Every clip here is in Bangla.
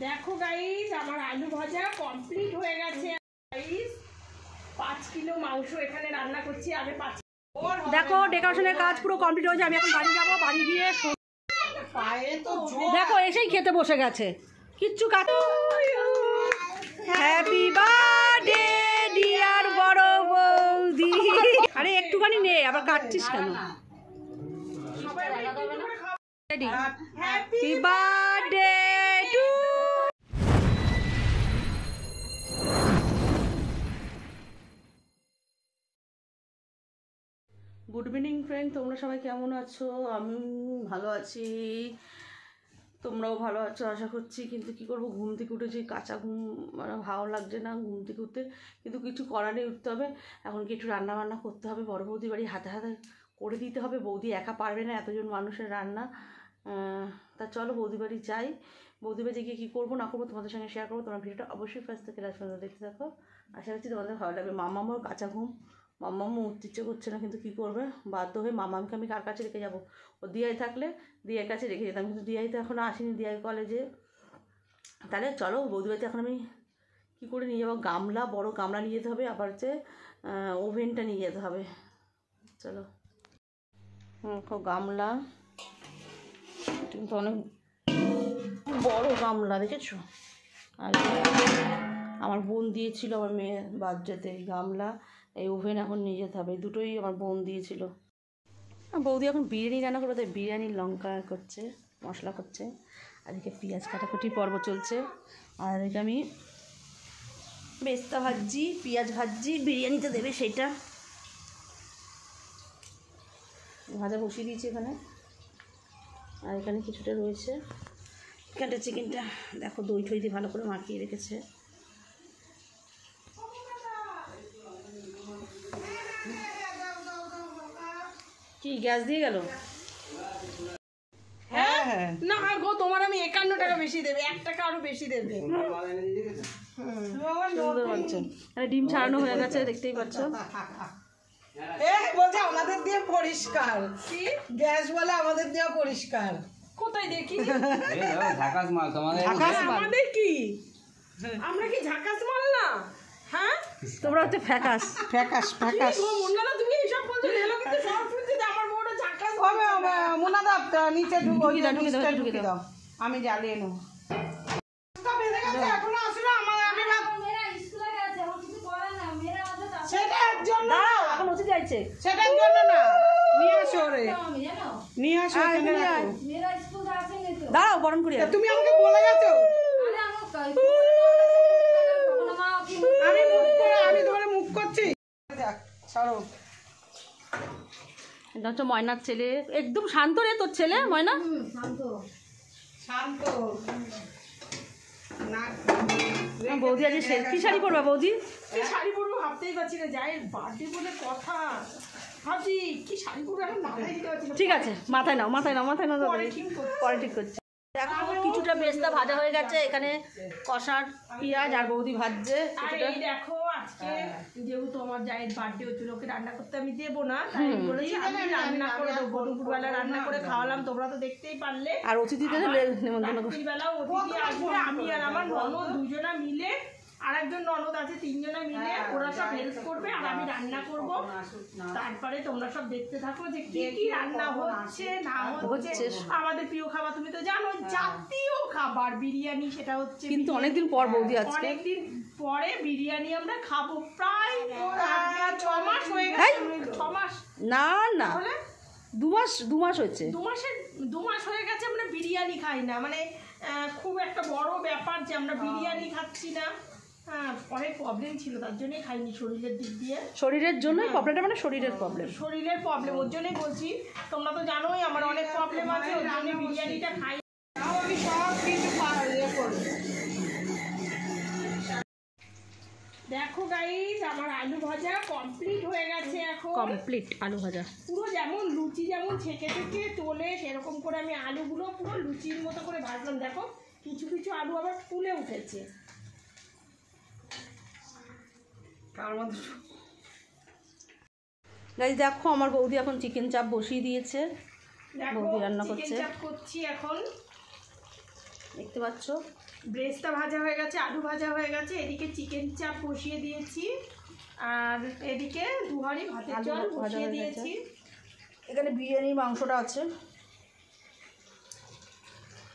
দেখো গাইস, আমার আলু ভাজা কমপ্লিট হয়ে গেছে গাইস। 5 কিলো মাংস এখানে রান্না করছি। আগে 5 দেখো ডেকোরেশনের কাজ পুরো কমপ্লিট হয়েছে। আমি এখন বাড়ি যাবো, বাড়ি গিয়ে দেখো এসেই খেতে বসে গেছে। কিচ্ছু কাজ। হ্যাপি বার্থডে ডিয়ার বড় বৌদি। আরে একটুখানি নে, আবার কাটছিস কেন? Happy birthday two. Good evening friend, তোমরা সবাই কেমন আছো? আমি ভালো আছি, তোমরাও ভালো আছো আশা করছি। কিন্তু কি করবো, ঘুম থেকে উঠেছি, কাঁচা ঘুম, মানে ভালো লাগছে না ঘুম থেকে উঠতে, কিন্তু কিছু করার নেই, উঠতে হবে। এখন কিছু রান্না বান্না করতে হবে, বড় বৌদি বাড়ি হাতে হাতে করে দিতে হবে। বৌদি একা পারবে না এতজন মানুষের রান্না। তা চলো বৌদি বাড়ি যাই। বৌদি বাড়ি গিয়ে কী করবো না করবো তোমাদের সঙ্গে শেয়ার করবো। তোমরা ভিডিওটা অবশ্যই ফার্স্ট থেকে লাস্ট পর্যন্ত দেখতে থাকো, আশা করছি তোমাদের ভালো লাগবে। মামামও কাঁচা ঘুম, মাম্মামও উঠতে ইচ্ছে করছে না, কিন্তু কী করবে, বাধ্য হয়ে মামামকে আমি কার কাছে রেখে যাবো? ও দিয়াই থাকলে দিয়ার কাছে রেখে যেতাম, কিন্তু দিয়াই তো এখনও আসেনি, দিয়াই কলেজে। তাহলে চলো বৌদি বাড়িতে এখন আমি কী করে নিয়ে যাবো, গামলা, বড় গামলা নিয়ে যেতে হবে, আবার হচ্ছে ওভেনটা নিয়ে যেতে হবে। চলো গামলা, কিন্তু অনেক বড় গামলা দেখেছো। আর আমার বোন দিয়েছিল আমার মেয়ে বাচ্চাতে এই গামলা, এই ওভেন এখন নিয়ে যেতে হবে। দুটোই আমার বোন দিয়েছিল। বৌদি এখন বিরিয়ানি রান্না করবে, তাই বিরিয়ানির লঙ্কা করছে, মশলা করছে। আর এদিকে পেঁয়াজ কাটাকুটি পর্ব চলছে। আর এদিকে আমি বেস্তা ভাজছি, পেঁয়াজ ভাজছি, বিরিয়ানিতে দেবে সেইটা ভাজা বসিয়ে দিয়েছি এখানে। আর এখানে কিছুটা রয়েছে, এখানটা চিকেনটা দেখো দই ঠই দিয়ে ভালো করে মাখিয়ে রেখেছে। কি গ্যাস দিয়ে গেল? হ্যাঁ হ্যাঁ না গো, তোমার আমি 51 টাকা বেশি দেবে, 1 টাকা আরো বেশি দেবে। সুন্দর বলছে। আরে ডিম ছাড়ানো হয়ে গেছে, দেখতেই পাচ্ছ। বলছে আমাদের দিয়ে পরিষ্কার, কি গ্যাস বলে আমাদের দিয়ে পরিষ্কার। কোথায় দেখি ঝাকাস মাল তোমাদের? আমাদের কি, আমরা কি ঝাকাস মাল না? হ্যাঁ তোমরা হচ্ছে ফ্যাকাস ফ্যাকাস ফ্যাকাস। মুন্নাদা তুমি এইসব বলছো, এলো কিন্তু সব শুনছি যে আমার বউটা ঝাকাস। মুন্নাদা নিচে ঢুকে দাও, আমি জ্বালিয়ে নেব। এখনো আসলে সেটার জন্য এখন ওষুধ যাইছে, সেটার জন্য না, নিয়ে আসো রে, নিয়ে আসো। দাঁড়াও বরণ করি। তুমি আমাকে বলে গেছো, আমি তোমার মুখ করছি। ছাড়ো। এটা হচ্ছে ময়নার ছেলে, একদম শান্ত রে তোর ছেলে ময়না, শান্ত। বৌদি আজ কি শাড়ি পরবা? বৌদি কি শাড়ি পরবো ভাবতেই পারছি না, যাই বার্থডে বলে কথা ভাবছি কি শাড়ি পরবো, এখন মাথায় দিতে পারছি না। ঠিক আছে, মাথায় নাও মাথায় নাও মাথায় নাও, পরে ঠিক করছি। পরে ঠিক করছি। দেখো কিছুটা বেস্তা ভাজা হয়ে গেছে, এখানে কষার পেঁয়াজ আর বৌদি ভাজছে। আর এই দেখো আজকে যেহেতু আমার জায়ের বার্থডে হচ্ছিল, ওকে রান্না করতে আমি দেবো না, তাই বলেছি আমি রান্না করে দেবো। দুপুরবেলা রান্না করে খাওয়ালাম, তোমরা তো দেখতেই পারলে। আর অতিথিদের নেমন্তন্ন করো। রাত্রিবেলা অতিথি আসবে, আমি আর আমার ননদ দুজনা মিলে, আর একজন ননদ আছে, 3 জনা মিলে ওরা সব হেল্প করবে, আর আমি রান্না করব। তারপরে তোমরা সব দেখতে থাকো যে কি কি রান্না হচ্ছে না হচ্ছে। আমাদের প্রিয় খাবার তুমি তো জানো, জাতীয় খাবার বিরিয়ানি, সেটা হচ্ছে কিন্তু অনেকদিন পর বৌদি আজকে, অনেকদিন পরে বিরিয়ানি আমরা খাবো। প্রায় 6 মাস হয়ে গেছে। 6 মাস না না 2 মাস হয়েছে। 2 মাস হয়ে গেছে আমরা বিরিয়ানি খাই না, মানে খুব একটা বড় ব্যাপার যে আমরা বিরিয়ানি খাচ্ছি না। হ্যাঁ অনেক প্রবলেম ছিল, তার জন্যই খাইনি, শরীরের দিক দিয়ে। শরীরের জন্যই প্রবলেমটা, মানে শরীরের প্রবলেম, শরীরের প্রবলেম, ওর জন্যই বলছি। তোমরা তো জানোই আমার অনেক প্রবলেম আছে, ওর জন্য বিরিয়ানিটা খাই। আমি সব কিছু করবো। দেখো গাইস, আমার আলু ভাজা কমপ্লিট হয়ে গেছে। এখন কমপ্লিট আলু ভাজা পুরো যেমন লুচি যেমন ছেঁকে ছেঁকে তোলে, সেরকম করে আমি আলুগুলো পুরো লুচির মতো করে ভাজলাম। দেখো কিছু কিছু আলু আবার ফুলে উঠেছে। গাইস দেখো আমার বৌদি এখন চিকেন চাপ বসিয়ে দিয়েছে, দেখো বৌদি রান্না করছে। চিকেন চাপ করছি এখন। দেখতে পাচ্ছ ব্রেস্টটা ভাজা হয়ে গেছে, আলু ভাজা হয়ে গেছে, এদিকে চিকেন চাপ বসিয়ে দিয়েছি, আর এদিকে দুহারি ভাতের আলু জল ভাজা বসিয়ে হয়ে দিয়েছি। এখানে বিরিয়ানির মাংসটা আছে,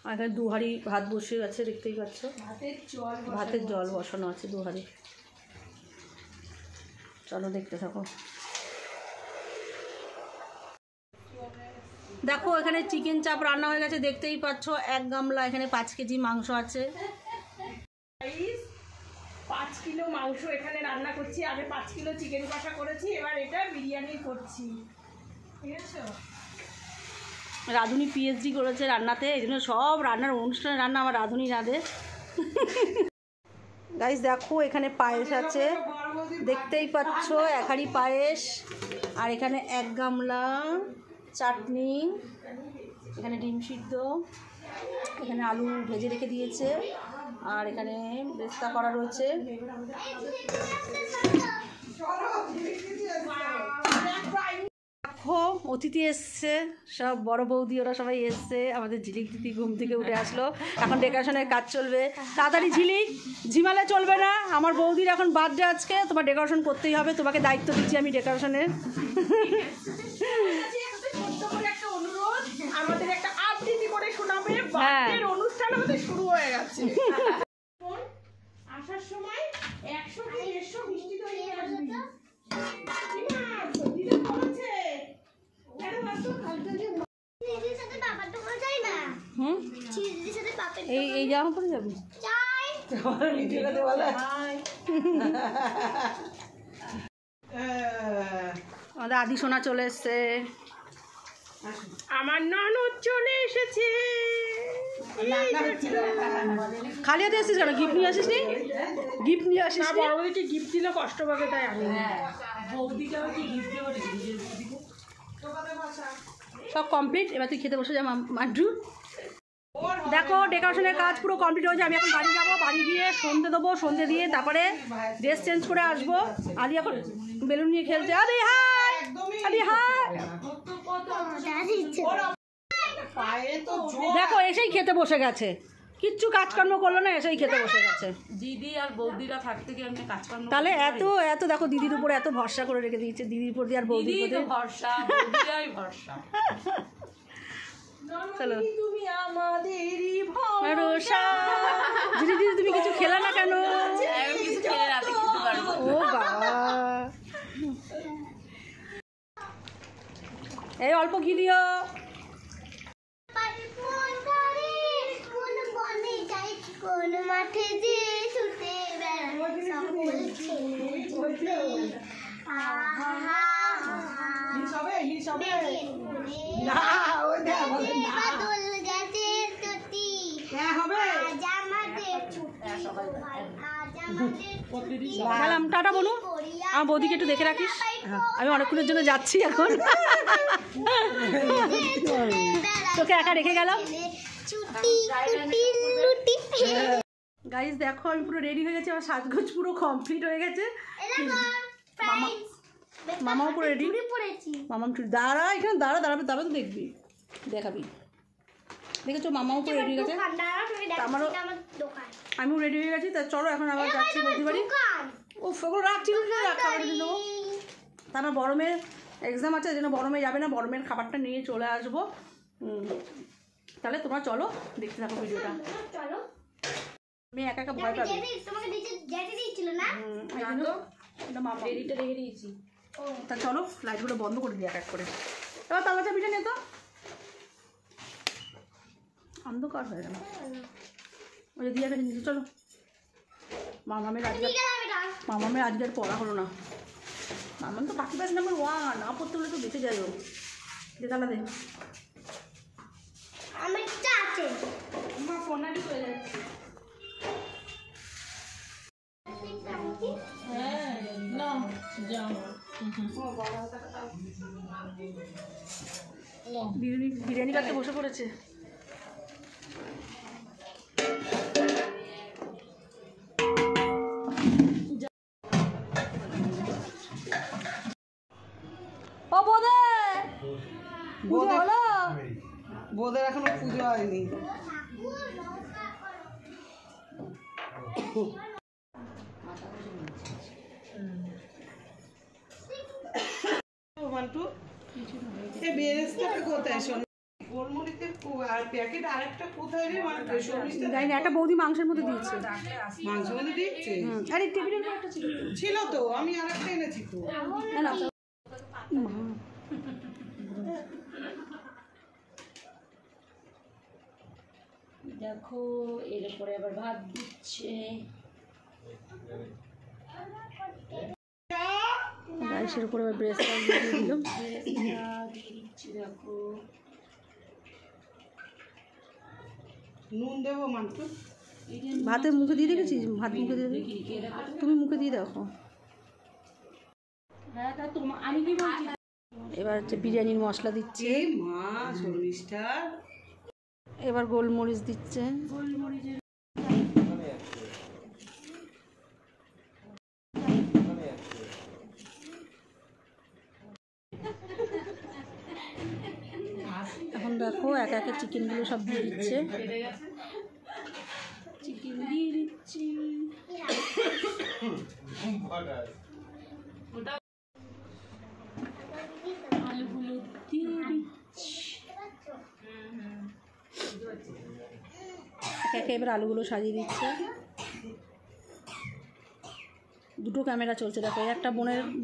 আর এখানে দুহারি ভাত বসিয়ে গেছে, দেখতেই পাচ্ছ। ভাতের জল বসানো আছে দুহারি। চলো দেখতে থাকো। দেখো এখানে চিকেন চাপ রান্না হয়ে গেছে, দেখতেই পাচ্ছ। 1 গামলা, এখানে 5 কেজি মাংস আছে। 5 কিলো মাংস এখানে রান্না করছি। আগে 5 কিলো চিকেন কষা করেছি, এবার এটা বিরিয়ানি করছি, ঠিক আছে। রাঁধুনি পিএইচডি করেছে রান্নাতে, এই জন্য সব রান্নার অনুষ্ঠানে রান্না আমার রাঁধুনি রাঁধে। গাইস দেখো এখানে পায়েস আছে, দেখতেই পাচ্ছ, 1 হাঁড়ি পায়েস। আর এখানে 1 গামলা চাটনি, এখানে ডিম সিদ্ধ, এখানে আলু ভেজে রেখে দিয়েছে, আর এখানে বেস্তা করা রয়েছে। দেখো অতিথি এসছে, সব বড় বৌদি ওরা সবাই এসছে। আমাদের ঝিলিক দিদি ঘুম থেকে উঠে আসলো, এখন ডেকোরেশনের কাজ চলবে। তাড়াতাড়ি ঝিলিক, ঝিমালে চলবে না। আমার বৌদির এখন বার্থডে আজকে, তোমার ডেকোরেশন করতেই হবে, তোমাকে দায়িত্ব দিচ্ছি আমি ডেকোরেশনের। একটা অনুরোধ, আমাদের একটা আবৃত্তি করে শোনাবে। বার্থডের অনুষ্ঠান আমাদের শুরু হয়ে গেছে। আসার সময় 100 কি 150 মিষ্টি তৈরি আসবি। এই জামা পরে যাবি? আমাদের আদি সোনা চলে এসছে, আমার ননদ চলে এসেছে। খালি হাতে আসিস কেন? গিফট নিয়ে আসিস নি? গিফট নিয়ে আসিস না, নি? বড় বৌদিকে গিফট দিলে কষ্ট পাবে, তাই আমি সব কমপ্লিট। এবার তুই খেতে বসে যা মান্টু। দেখো ডেকোরেশনের কাজ পুরো কমপ্লিট হয়েছে। আমি এখন বাড়ি যাবো, বাড়ি গিয়ে সন্ধে দেবো, সন্ধে দিয়ে তারপরে ড্রেস চেঞ্জ করে আসবো। আদি এখন বেলুন নিয়ে খেলছে। আদি হাই, আদি হাই। দেখো এসেই খেতে বসে গেছে, কিচ্ছু কাজকর্ম করলো না, এসেই খেতে বসে গেছে। দিদি আর বৌদিরা থাকতে কি আমি কাজকর্ম তাহলে এত এত দেখো দিদির উপরে এত ভরসা করে রেখে দিয়েছে, দিদির উপর দিয়ে আর বৌদির উপর দিয়ে। ভরসা, বৌদিরাই ভরসা। চলো তুমি আমাদেরই ভরসা। দিদি দিদি তুমি কিছু খেলা না কেন? আমি কিছু খেলে রাতে খেতে পারবো। ও বাবা, এই অল্প ঘি দিও। কোন মাঠে যে ছুটে গেলাম, টাটা বলু। আমার বৌদিকে একটু দেখে রাখিস, আমি অনেকক্ষণের জন্য যাচ্ছি এখন। তোকে একা রেখে গেলাম। গাইস দেখো আমি পুরো রেডি হয়ে গেছি, আমার সাজগোজ পুরো কমপ্লিট হয়ে গেছে। মামাও পুরো রেডি, মামাম চুড়ি। দাঁড়া এখানে দাঁড়া, দাঁড়াবে তবে তো দেখবি, দেখাবি। দেখেছো মামাও পুরো রেডি হয়ে গেছে, আমারও আমিও রেডি হয়ে গেছি। তা চলো এখন আবার যাচ্ছি বৌদি বাড়ি। ও ওগুলো রাখছি, খাবার দিয়ে দেবো। তা আমার বড় মেয়ের এক্সাম আছে, এই জন্য বড় মেয়ে যাবে না, বড় মেয়ের খাবারটা নিয়ে চলে আসবো। তাহলে তোমরা চলো দেখতে থাকো ভিডিওটা। আমি একা একা ভয় পাবি। তা চলো লাইটগুলো বন্ধ করে দিই এক এক করে। এবার তালা চাবিটা নে তো, অন্ধকার হয়ে গেল। ওই যে দিয়ে গেছে নিচে। চলো মামামের আজকে আর পড়া হলো না। মামাম তো বাকি ব্যাচ নাম্বার 1, না পড়তে হলে তো বেঁচে যাই। যে তালা দে, আমার ফোনারি চলে যাচ্ছে। বিরিয়ানি কাটতে বসে পড়েছে। ও বোদে পুজো হলো? বোধের এখনো পুজো হয়নি। মান্টু এই বেরেস্তাটা কোথায় শোন গোলমরিচের আর প্যাকেট আরেকটা কোথায় রে মান্টু সরিষা জানি না, একটা বৌদি মাংসের মধ্যে দিয়েছে। মাংস মধ্যে দিচ্ছে আরে টেবিলের উপর একটা ছিল। ছিল তো আমি আরেকটা এনেছি তো না না দেখো এর উপরে আবার ভাত দিচ্ছে। রাইসের উপরে আবার ব্রেস্তা দিয়ে দিলাম। দিয়ে দিচ্ছি দেখো। নুন দেবো মান্টু ভাতের মুখে দিয়ে দেখেছিস? ভাত মুখে দিয়ে দেখি, তুমি মুখে দিয়ে দেখো। হ্যাঁ তা তোমার আমি কি বলছি। এবার হচ্ছে বিরিয়ানির মশলা দিচ্ছে। এই মা সরিষা এবার গোলমরিচ দিচ্ছে। এখন দেখো একে একে চিকেনগুলো সব দিয়ে দিচ্ছে। চিকেন দিয়ে দিচ্ছি। আলুগুলো দিয়ে দিচ্ছি। একে একে এবার আলুগুলো সাজিয়ে দিচ্ছে। দুটো ক্যামেরা চলছে দেখো, একটা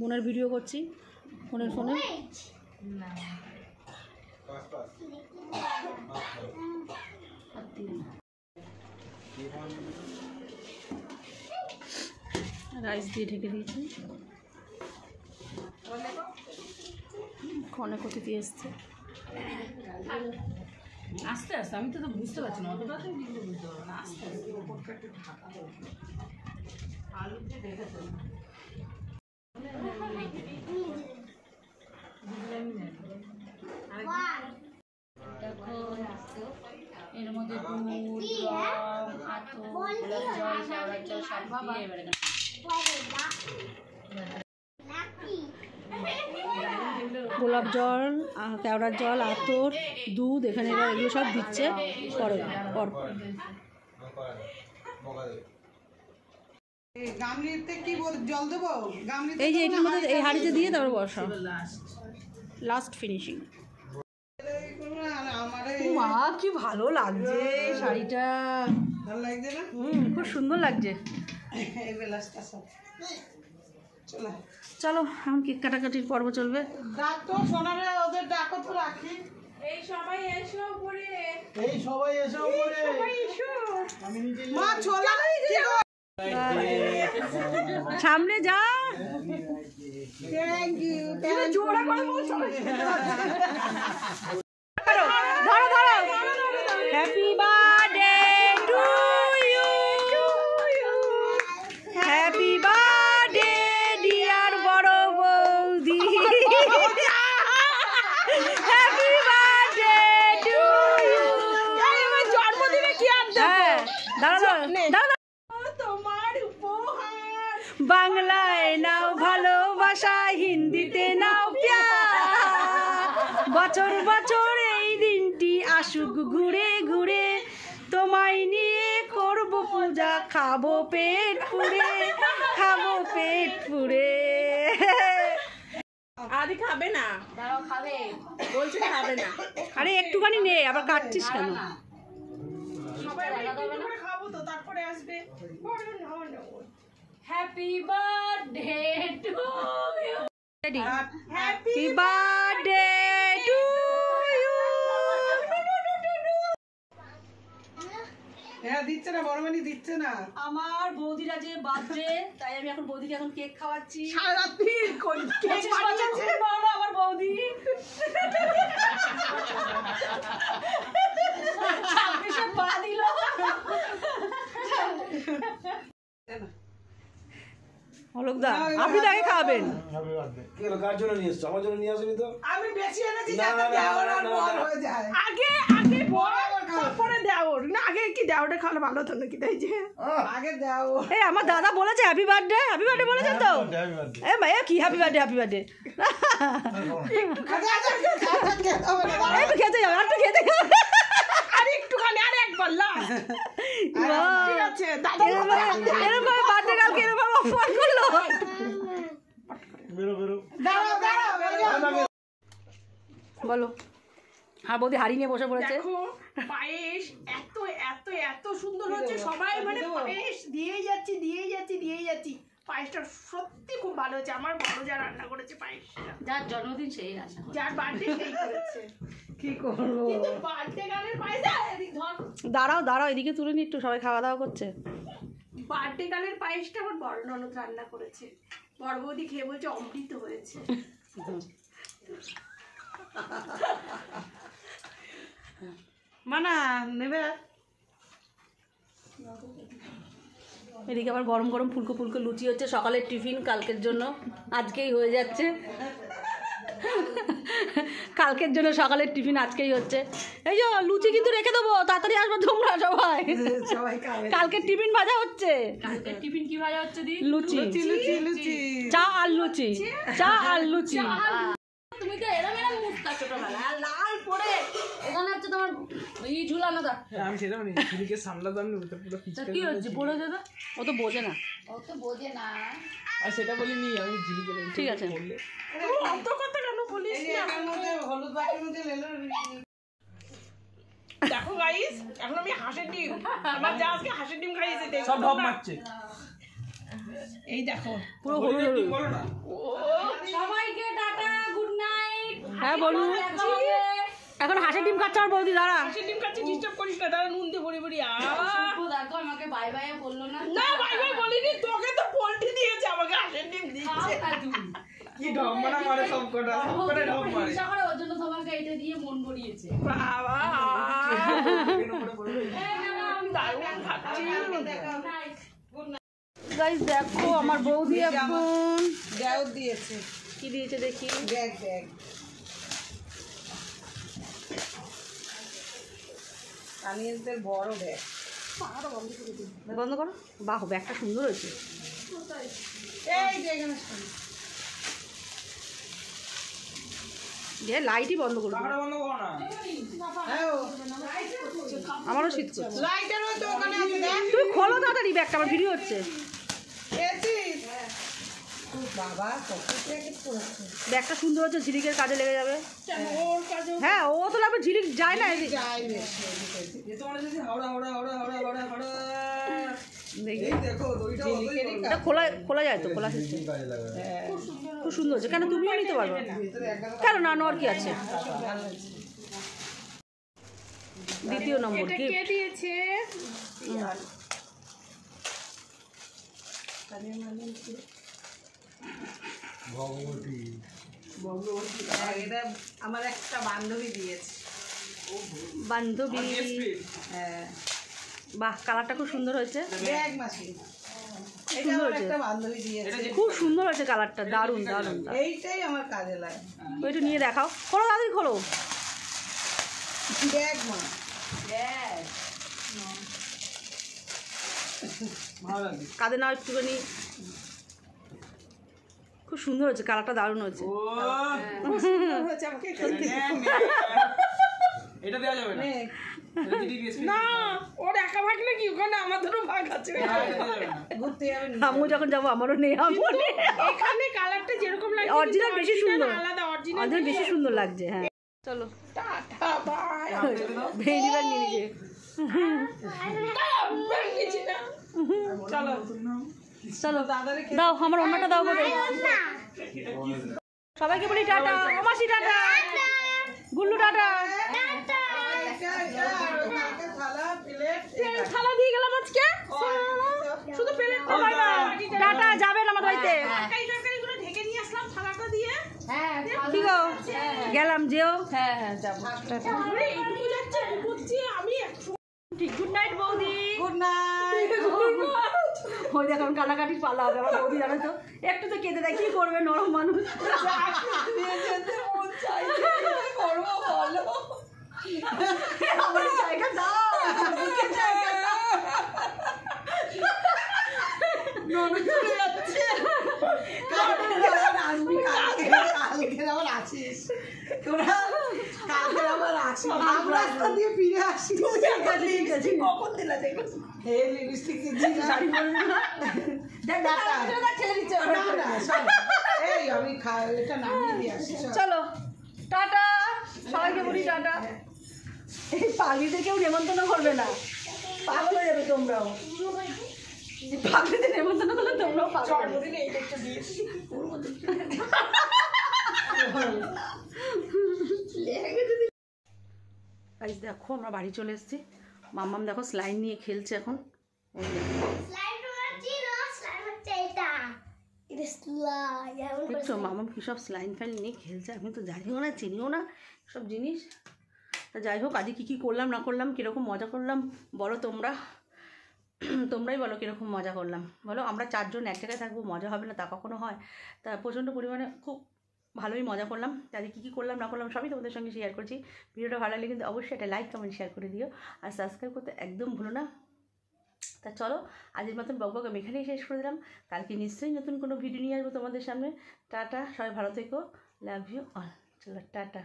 বোনের ভিডিও করছি বোনের ফোনে। রাইস দিয়ে ঢেকে দিয়েছি। অনেক কোথা দিয়ে এসছে। আস্তে আস্তে আমি তো বুঝতে পারছি না, অতটা তো বুঝতে পারবো না। আস্তে আস্তে ওপরটা একটু ঢাকা আলু দিয়ে দেখেছো এর মধ্যে দুধ, রং, আতর, গোলাপ জল, কেওড়ার জল সব দিয়ে এবারে গোলাপ জল, কেওড়ার জল, আতর, দুধ, এখানে এবার এগুলো সব দিচ্ছে পরে পর। গামলিতে কি জল দেবো গামলিতে এই যে এটার মধ্যে এই হাঁড়িতে দিয়ে তারপর বসাও। Last finishing. মা কি ভালো লাগছে শাড়িটা, ভালো লাগছে না? খুব সুন্দর লাগছে। এই বেলাসটা সব চলো চলো এখন কেক কাটাকাটির পর্ব চলবে। ডাক তো সোনারে ওদের ডাকো তো রাখি। এই সবাই এসো উপরে, মা ছোলা সামনে যা। থ্যাংক ইউ জোরে করে বলছো। ধরো ধরো। Happy birthday to you, happy birthday dear বড় বৌদি, হ্যাপি বার্থডে টু ইউ। জন্মদিনে কি আর হ্যাঁ দাঁড়াও দাঁড়াও। তোমার উপহার। বাংলায় নাও ভালোবাসা, হিন্দিতে নাও প্যার। বছর বছর এই দিনটি আসুক ঘুরে ঘুরে, তোমায় নিয়ে করব পূজা, খাবো পেট পুরে, খাবো পেট পুরে। আদি খাবে না, দাঁড়াও খাবে বলছে খাবে না। আরে একটুখানি নে, আবার কাটছিস কেন? সবাই করে খাবো তো, তারপরে আসবে। Happy birthday to you, happy birthday to you. হ্যাঁ দিচ্ছে না, বড় মানি দিচ্ছে না। আমার বৌদিরা যে বার্থডে, তাই আমি এখন বৌদিকে এখন কেক খাওয়াচ্ছি। সারারাত্রি কেক 25 বছর বড় আমার বৌদি। 26 পা দিল। অলোকদা আপনি তাকে খাবেন। কার জন্য নিয়ে এসছো? আমার জন্য নিয়ে আসেনি তো। আমি বেশি এনেছি না, যাতে না, না, দেওয়ার আর না, বড় না। হয়ে যায়। আগে বড় তারপরে দেওর না, আগে কি দেওরটা খাওয়ালে ভালো হতো নাকি? তাই যে আগে দাও। এই আমার দাদা বলেছে হ্যাপি বার্থডে, হ্যাপি বার্থডে বলেছেন তো। এ ভাইয়া কি হ্যাপি বার্থডে, হ্যাপি বার্থডে। আচ্ছা, খেতে হবে না। একটু খেতে যাও, একটু খেতে যাও। আর একটুখানি আর এক পারলা ঠিক আছে দাদা এরকম ভাবে বার্থডে কালকে এরকম ভাবে অফার করলো। বলো আর বৌদি হাড়ি নিয়ে বসে পড়েছে। দেখো পায়েস এত এত এত সুন্দর হচ্ছে, সবাই মানে পায়েস দিয়েই যাচ্ছি। পায়েসটা সত্যি খুব ভালো হচ্ছে। আমার বড় যা রান্না করেছে পায়েসটা, যার জন্মদিন সেই রান্না করে। যার বার্থডে সেই করেছে। কি করবো কিন্তু বার্থডে গালের পায়েস এদিক ধর, দাঁড়াও এদিকে তুলে নি একটু, সবাই খাওয়া দাওয়া করছে। বার্থডে গালের পায়েসটা আমার বড় ননদ রান্না করেছে। বড় বৌদি খেয়ে বলছে অমৃত হয়েছে। মানা নেবে। এদিকে আবার গরম গরম ফুলকো ফুলকো লুচি হচ্ছে, সকালের টিফিন কালকের জন্য, আজকেই হয়ে যাচ্ছে। কালকের জন্য সকালের টিফিন আজকেই হচ্ছে। এই যে লুচি কিন্তু রেখে দেবো, তাড়াতাড়ি আসবে তোমরা সবাই। সবাই খাবে। কালকের টিফিন ভাজা হচ্ছে। কালকের টিফিন কি ভাজা হচ্ছে দি? লুচি, লুচি চা আর লুচি, চা আর লুচি। তুমি তো এরম মুস্তা ছোটবেলা আর লাল পরে এখানে হচ্ছে তোমার ই ঝুলানো দা। আমি সেটা মানে ঝিলিকে সামলাতাম না, ওটা পুরো পিচকা কি হচ্ছে পড়ে যাবে, ও তো বোঝে না। আর সেটা বলিনি আমি ঝিলিকে। ঠিক আছে অত কথা কেন বলিস না? এর মধ্যে হলুদ বাটির মধ্যে লেলো। দেখো গাইস, এখন আমি হাঁসের ডিম, আমার যা আজকে হাঁসের ডিম খাইয়েছে দেখো সব ঢপ তোমরা। মারছে। এই দেখো পুরো হলুদ। বলো না সবাইকে টাটা, গুড নাইট। হ্যাঁ বলুন, এখন হাঁসের ডিম খাচ্ছে আমার বৌদি। দাঁড়া হাঁসের ডিম খাচ্ছি, ডিস্টার্ব করিস না, তারা নুন দিয়ে ভরি ভরি। দেখো আমাকে বাই বাই বললো না। না ভাই ভাই বলিনি, তোকে তো পোল্ট্রি দিয়েছে, আমাকে হাঁসের ডিম দিচ্ছে। কি ঢপ মারা মারে সব কটা ঢপ মারে। ওর জন্য তোমাকে এটা দিয়ে মন ভরিয়েছে। বাবা দারুণ খাচ্ছি। গাইস দেখো আমার বৌদি এখন ব্যাগ দিয়েছে। কি দিয়েছে দেখি। ব্যাগ আনিয়েদের বড় ব্যাগ। বন্ধ করো। বাহ ব্যাগটা সুন্দর হয়েছে। এই যে এখানে শোন। যে লাইটই বন্ধ করবো, পাখাটা বন্ধ করো না। হ্যাঁ ও আমারও শীত করছে। লাইটার মধ্যে ওখানে আছে দেখ। তুমি খোলো তাড়াতাড়ি ব্যাগটা, আমার ভিডিও হচ্ছে। এসিস বাবা কত প্যাকেট করেছে। ব্যাগটা সুন্দর হচ্ছে, ঝিলিকের কাজে লেগে যাবে। ওর কাছে হ্যাঁ ও তো লাগবে, ঝিলিক যায় না এদিকে। যাই বেশি এদিকে এদিকে। এ তোমার যদি হাওড়া দেখি এই দেখো দইটা ঝিলিকেরই এটা খোলা যায় তো, খোলা শেষ। হ্যাঁ খুব সুন্দর হচ্ছে। কেন তুমিও নিতে পারবে? ভিতরে একটা কেন না, নেওয়ার কি আছে। ভালো হয়েছে। দ্বিতীয় নম্বর এটা কি কে দিয়েছে? আর এটা আমার একটা বান্ধবী দিয়েছে। বান্ধবী। হ্যাঁ বাহ কালারটা খুব সুন্দর হয়েছে, ব্যাগ মাসি। এটা আমার একটা বান্ধবী দিয়েছে। খুব সুন্দর হয়েছে কালারটা, দারুণ দারুণ। এইটাই আমার কাজে লাগে। ওইটা নিয়ে দেখাও, খোলো তাড়াতাড়ি খোলো। ব্যাগ মা ভালো লাগে। কাঁধে নাও একটুখানি। খুব সুন্দর হয়েছে কালারটা, দারুণ হয়েছে। ও হয়েছে আমাকে এটা দেওয়া যাবে না। নে। এটা দিদি দিয়েছে। না, ওর একা ভাগ নাকি, ওখানে আমাদেরও ভাগ আছে। এটা দেওয়া যাবে না। ঘুরতে যাবে নি। আমিও যখন যাবো আমারও নেই, আমিও নেই। এখানে কালারটা যেরকম লাগে অরিজিনাল বেশি সুন্দর, আলাদা, অরিজিনাল অরিজিনাল বেশি সুন্দর লাগছে। হ্যাঁ চলো টাটা বাই। ভেঙে দিবার নিয়ে নিজে। ভেঙেছি না। চলো চলো দাও আমার অন্যটা দাও বলে। সবাইকে বলি টাটা, মাসি টাটা, গুল্লু টাটা। থালা প্লেট থালা দিয়ে গেলাম আজকে, শুধু প্লেট টাটা, যাবেন আমার বাড়িতে। তরকারিগুলো ঢেকে নিয়ে আসলাম থালাটা দিয়ে। কি গো গেলাম যেও। হ্যাঁ হ্যাঁ যাবো। আরে এইটুকু যাচ্ছে, ঘুরছি আমি। ঠিক, গুড নাইট বৌদি। Good night. ওই দেখো কাটাকাটি পালা হবে আমার বৌদি, জানো তো একটু তো কেঁদে দেয়, কি করবে নরম মানুষ। আমার জায়গা দাও, নরম চলে যাচ্ছে। আসবি কালকে, কালকে আবার আসিস তোরা, কালকে আবার আসিস। আমরা রাস্তা দিয়ে ফিরে আসি। ঠিক আছে, ঠিক দিয়েছি কখন দিলা দেখো হে লিপস্টিক দিয়ে শাড়ি পরে না দেখ টাটা ছেড়ে দিচ্ছে না না সব এই আমি এটা নামিয়ে দিয়ে আসি চল। চলো টাটা সবাইকে বলি টাটা এই পাগলিদের কেউ নেমন্তন্ন করবে না পাগল হয়ে যাবে তোমরাও পাগলিদের নেমন্তন্ন করলে তোমরাও পাগল হয়ে যাবে। জন্মদিনে এইটা একটু দিয়েছি গাইস দেখো আমরা বাড়ি চলে এসেছি মাম্মাম দেখো স্লাইম নিয়ে খেলছে এখন ওই দেখো। স্লাইড মারছি না স্লাইড হচ্ছে এটা এটা স্লাইড এমন করে দেখছো মামাম কী সব স্লাইন ফাইন নিয়ে খেলছে আমি তো জানিও না চিনিও না সব জিনিস তা যাই হোক আজকে কী কী করলাম না করলাম কীরকম মজা করলাম বলো তোমরা তোমরাই বলো কীরকম মজা করলাম বলো আমরা চারজন এক জায়গায় থাকবো মজা হবে না তা কখনো হয় তা প্রচণ্ড পরিমাণে খুব ভালোই মজা করলাম তাদের কী কী করলাম না করলাম সবই তোমাদের সঙ্গে শেয়ার করছি ভিডিওটা ভালো লাগলে কিন্তু অবশ্যই একটা লাইক কমেন্ট শেয়ার করে দিও আর সাবস্ক্রাইব করতে একদম ভুলো না তা চলো আজের মতন বক আমি এখানেই শেষ করে দিলাম কালকে নিশ্চয়ই নতুন কোনো ভিডিও নিয়ে আসবো তোমাদের সামনে টাটা সবাই ভালো থেকো লাভ ইউ অল চলো টাটা